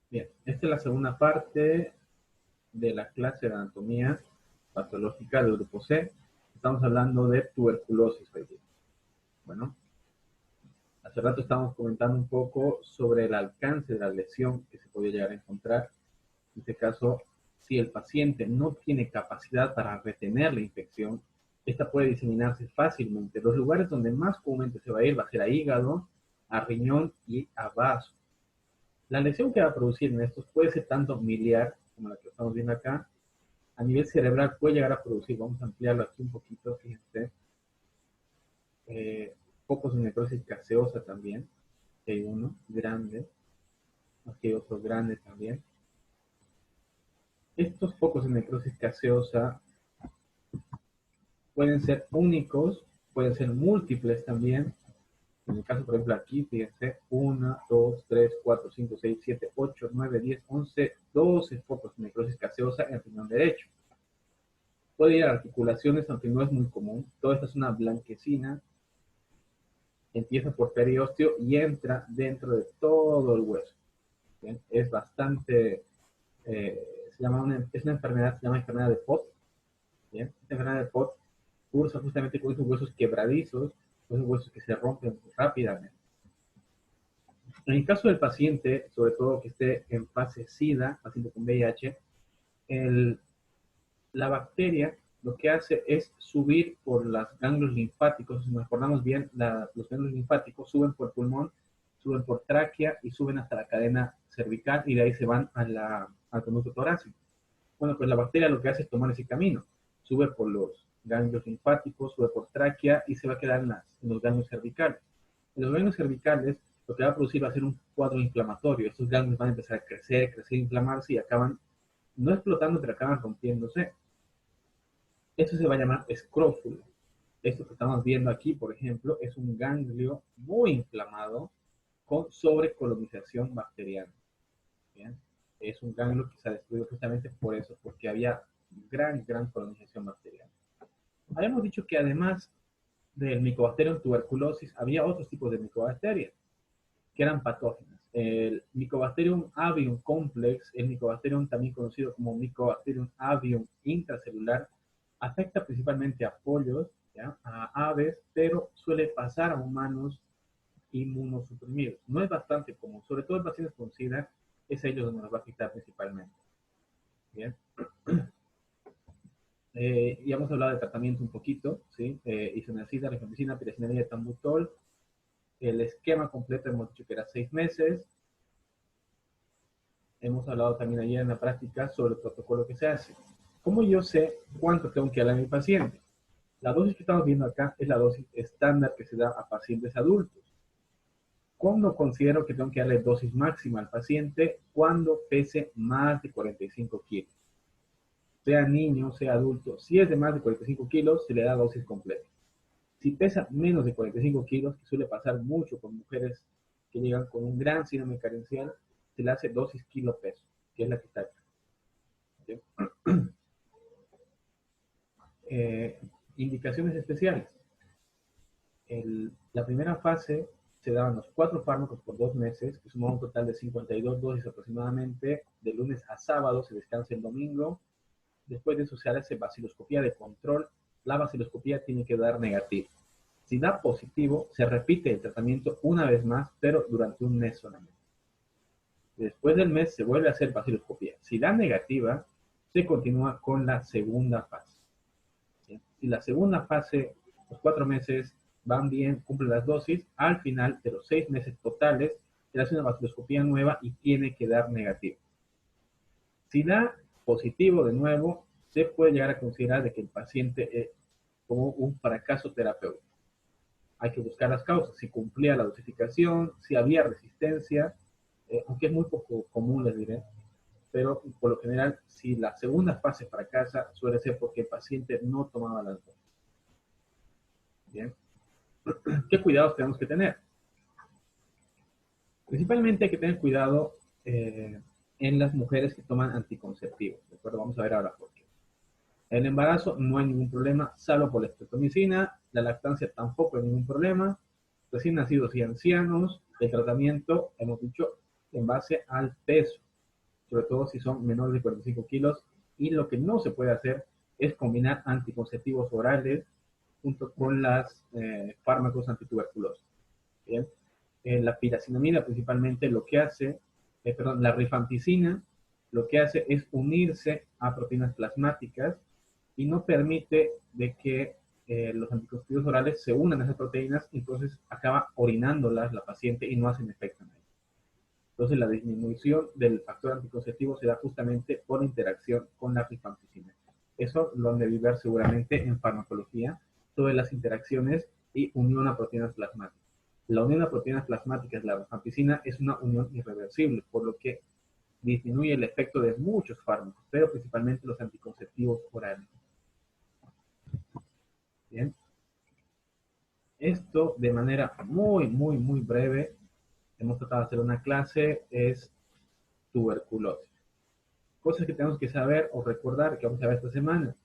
Bien, esta es la segunda parte de la clase de anatomía patológica del grupo C. Estamos hablando de tuberculosis hoy día. Bueno, hace rato estábamos comentando un poco sobre el alcance de la lesión que se podía llegar a encontrar. En este caso, si el paciente no tiene capacidad para retener la infección, esta puede diseminarse fácilmente. Los lugares donde más comúnmente se va a ser a hígado, a riñón y a vaso. La lesión que va a producir en estos puede ser tanto miliar, como la que estamos viendo acá, a nivel cerebral puede llegar a producir, vamos a ampliarlo aquí un poquito, fíjense, focos de necrosis gaseosa también, aquí hay uno grande, aquí hay otro grande también. Estos focos de necrosis gaseosa pueden ser únicos, pueden ser múltiples también. En el caso, por ejemplo, aquí, fíjense, 1, 2, 3, 4, 5, 6, 7, 8, 9, 10, 11, 12 focos de necrosis gaseosa en el riñón derecho. Puede ir a articulaciones, aunque no es muy común. Toda esta es una blanquecina. Empieza por periósteo y entra dentro de todo el hueso. ¿Bien? Es bastante, es una enfermedad, se llama enfermedad de Pott. ¿Bien? Esta enfermedad de Pott cursa justamente con esos huesos quebradizos, esos huesos que se rompen rápidamente. En el caso del paciente, sobre todo que esté en fase SIDA, paciente con VIH, la bacteria lo que hace es subir por los ganglios linfáticos. Si nos acordamos bien, los ganglios linfáticos suben por pulmón, suben por tráquea y suben hasta la cadena cervical y de ahí se van al conducto torácico. Bueno, pues la bacteria lo que hace es tomar ese camino. Sube por los ganglios linfáticos, sube por tráquea y se va a quedar en los ganglios cervicales. En los ganglios cervicales lo que va a producir va a ser un cuadro inflamatorio. Estos ganglios van a empezar a crecer, inflamarse y acaban no explotando, pero acaban rompiéndose. Esto se va a llamar escrófulo. Esto que estamos viendo aquí, por ejemplo, es un ganglio muy inflamado con sobrecolonización bacteriana. ¿Bien? Es un ganglio que se ha destruido justamente por eso, porque había gran colonización bacteriana. Habíamos dicho que además del Mycobacterium tuberculosis, había otros tipos de micobacterias que eran patógenas. El Mycobacterium avium complex, el Mycobacterium también conocido como Mycobacterium avium intracelular, afecta principalmente a pollos, ¿ya? A aves, pero suele pasar a humanos inmunosuprimidos. No es bastante común, sobre todo en pacientes con SIDA, es a ellos donde nos va a afectar principalmente. Bien. Ya hemos hablado de tratamiento un poquito, ¿sí? Isoniazida, rifampicina, piracinamida, tambutol. El esquema completo hemos dicho que era 6 meses. Hemos hablado también ayer en la práctica sobre el protocolo que se hace. ¿Cómo yo sé cuánto tengo que darle a mi paciente? La dosis que estamos viendo acá es la dosis estándar que se da a pacientes adultos. ¿Cuándo considero que tengo que darle dosis máxima al paciente? Cuando pese más de 45 kilos. Sea niño, sea adulto. Si es de más de 45 kilos, se le da dosis completa. Si pesa menos de 45 kilos, que suele pasar mucho con mujeres que llegan con un gran síndrome carencial, se le hace dosis kilo peso, que es la que está acá. ¿Sí? Indicaciones especiales. La primera fase se daban los 4 fármacos por 2 meses, que sumaba un total de 52 dosis aproximadamente. De lunes a sábado se descansa el domingo. Después de eso se hace vaciloscopía de control. La vaciloscopía tiene que dar negativo. Si da positivo, se repite el tratamiento una vez más, pero durante un mes solamente. Después del mes se vuelve a hacer vaciloscopía. Si da negativa, se continúa con la segunda fase. ¿Sí? Si la segunda fase, los 4 meses van bien, cumplen las dosis, al final de los 6 meses totales, se hace una vaciloscopía nueva y tiene que dar negativo. Si da positivo de nuevo, se puede llegar a considerar de que el paciente es como un fracaso terapéutico. Hay que buscar las causas, si cumplía la dosificación, si había resistencia, aunque es muy poco común, les diré, pero por lo general, si la segunda fase fracasa, suele ser porque el paciente no tomaba las dosis. Bien. ¿Qué cuidados tenemos que tener? Principalmente hay que tener cuidado en las mujeres que toman anticonceptivos. ¿De acuerdo? Vamos a ver ahora por qué. El embarazo no hay ningún problema, salvo por la estreptomicina. La lactancia tampoco hay ningún problema. recién nacidos y ancianos, el tratamiento, hemos dicho, en base al peso, sobre todo si son menores de 45 kilos, y lo que no se puede hacer es combinar anticonceptivos orales junto con los fármacos antituberculosos. ¿Bien? La piracinamida principalmente lo que hace, perdón, la rifampicina lo que hace es unirse a proteínas plasmáticas y no permite de que los anticonceptivos orales se unan a esas proteínas, y entonces acaba orinándolas la paciente y no hacen efecto en ella. Entonces la disminución del factor anticonceptivo se da justamente por interacción con la rifampicina. Eso lo han de ver seguramente en farmacología, todas las interacciones y unión a proteínas plasmáticas. La unión a proteínas plasmáticas, la rifampicina, es una unión irreversible, por lo que disminuye el efecto de muchos fármacos, pero principalmente los anticonceptivos orales. Bien. Esto de manera muy breve, hemos tratado de hacer una clase, es tuberculosis. Cosas que tenemos que saber o recordar que vamos a ver esta semana: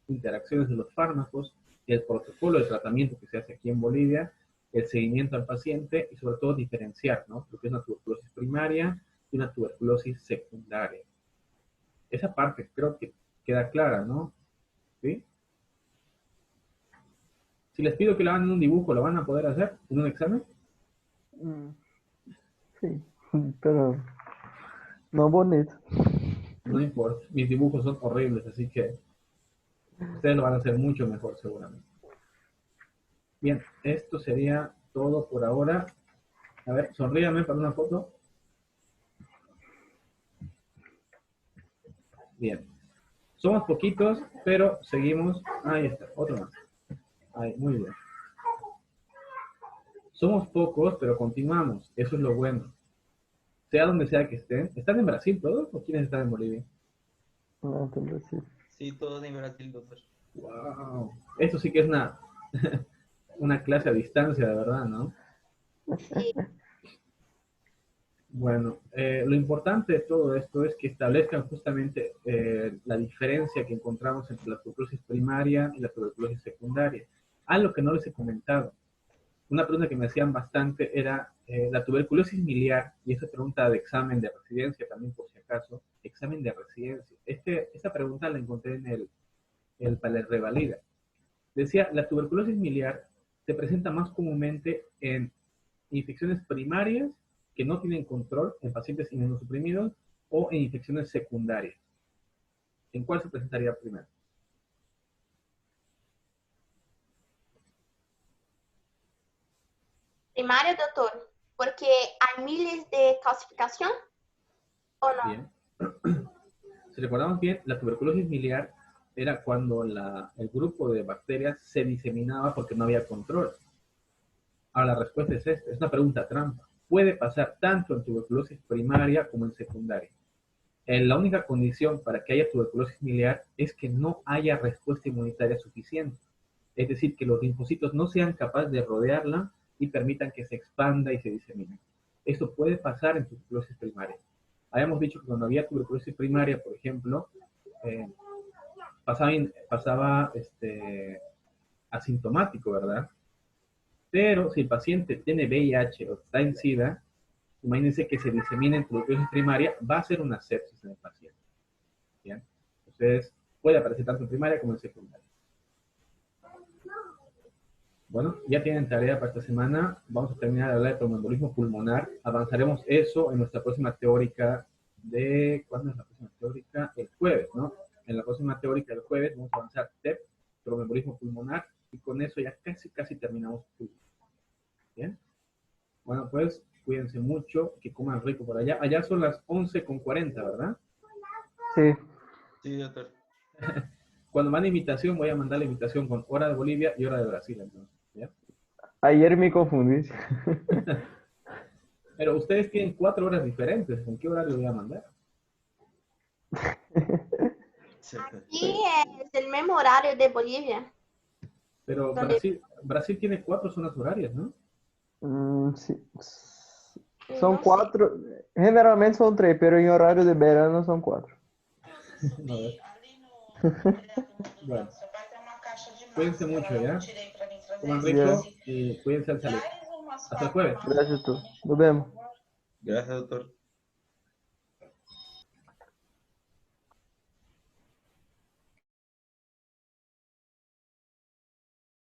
interacciones de los fármacos, el protocolo de tratamiento que se hace aquí en Bolivia, el seguimiento al paciente y sobre todo diferenciar, ¿no?, lo que es una tuberculosis primaria y una tuberculosis secundaria. Esa parte creo que queda clara, ¿no? ¿Sí? Si les pido que lo hagan en un dibujo, ¿lo van a poder hacer en un examen? Sí, pero no bonito. No importa, mis dibujos son horribles, así que ustedes lo van a hacer mucho mejor seguramente. Bien, esto sería todo por ahora. A ver, sonríame para una foto. Bien. Somos poquitos, pero seguimos. Ahí está, otro más. Ahí, muy bien. Somos pocos, pero continuamos. Eso es lo bueno. Sea donde sea que estén. ¿Están en Brasil todos o quiénes están en Bolivia? No, pero sí. Sí, todos en Brasil, doctor. Wow. Esto sí que es una clase a distancia, de verdad, ¿no? Sí, Bueno, lo importante de todo esto es que establezcan justamente la diferencia que encontramos entre la tuberculosis primaria y la tuberculosis secundaria. Algo que no les he comentado. Una pregunta que me hacían bastante era la tuberculosis miliar, y esa pregunta de examen de residencia también, por si acaso, examen de residencia. Esta pregunta la encontré en el Revalida. Decía, la tuberculosis miliar se presenta más comúnmente en infecciones primarias que no tienen control en pacientes inmunosuprimidos o en infecciones secundarias. ¿En cuál se presentaría primero? primario, doctor, porque hay miles de clasificación o no. Bien. Si recordamos bien, la tuberculosis miliar era cuando el grupo de bacterias se diseminaba porque no había control. Ahora la respuesta es esta, es una pregunta trampa. Puede pasar tanto en tuberculosis primaria como en secundaria. La única condición para que haya tuberculosis miliar es que no haya respuesta inmunitaria suficiente. Es decir, que los linfocitos no sean capaces de rodearla y permitan que se expanda y se disemine. Esto puede pasar en tuberculosis primaria. Habíamos dicho que cuando había tuberculosis primaria, por ejemplo, eh, pasaba asintomático, ¿verdad? Pero si el paciente tiene VIH o está en SIDA, imagínense que se disemina en tuberculosis primaria, va a ser una sepsis en el paciente. ¿Bien? Entonces, puede aparecer tanto en primaria como en secundaria. Bueno, ya tienen tarea para esta semana. Vamos a terminar de hablar de tromboembolismo pulmonar. Avanzaremos eso en nuestra próxima teórica de... ¿Cuándo es la próxima teórica? El jueves, ¿no? En la próxima teórica del jueves vamos a avanzar TEP, tromboembolismo pulmonar, y con eso ya casi terminamos. ¿Bien? Bueno, pues cuídense mucho, que coman rico por allá. Allá son las 11:40, ¿verdad? Sí. Sí, doctor. Cuando mande invitación, voy a mandar la invitación con hora de Bolivia y hora de Brasil, entonces. ¿Ya? Ayer me confundí. Pero ustedes tienen 4 horas diferentes. ¿En qué horario voy a mandar? Aquí es el mismo horario de Bolivia. Pero Donde Brasil tiene 4 zonas horarias, ¿no? Sí. Son no sé. 4, generalmente son 3, pero en horario de verano son 4. No, bueno, cuídense mucho, ¿ya? Coman rico y cuídense al salir. Hasta el jueves. Gracias, doutor. Nos vemos. Gracias, doctor.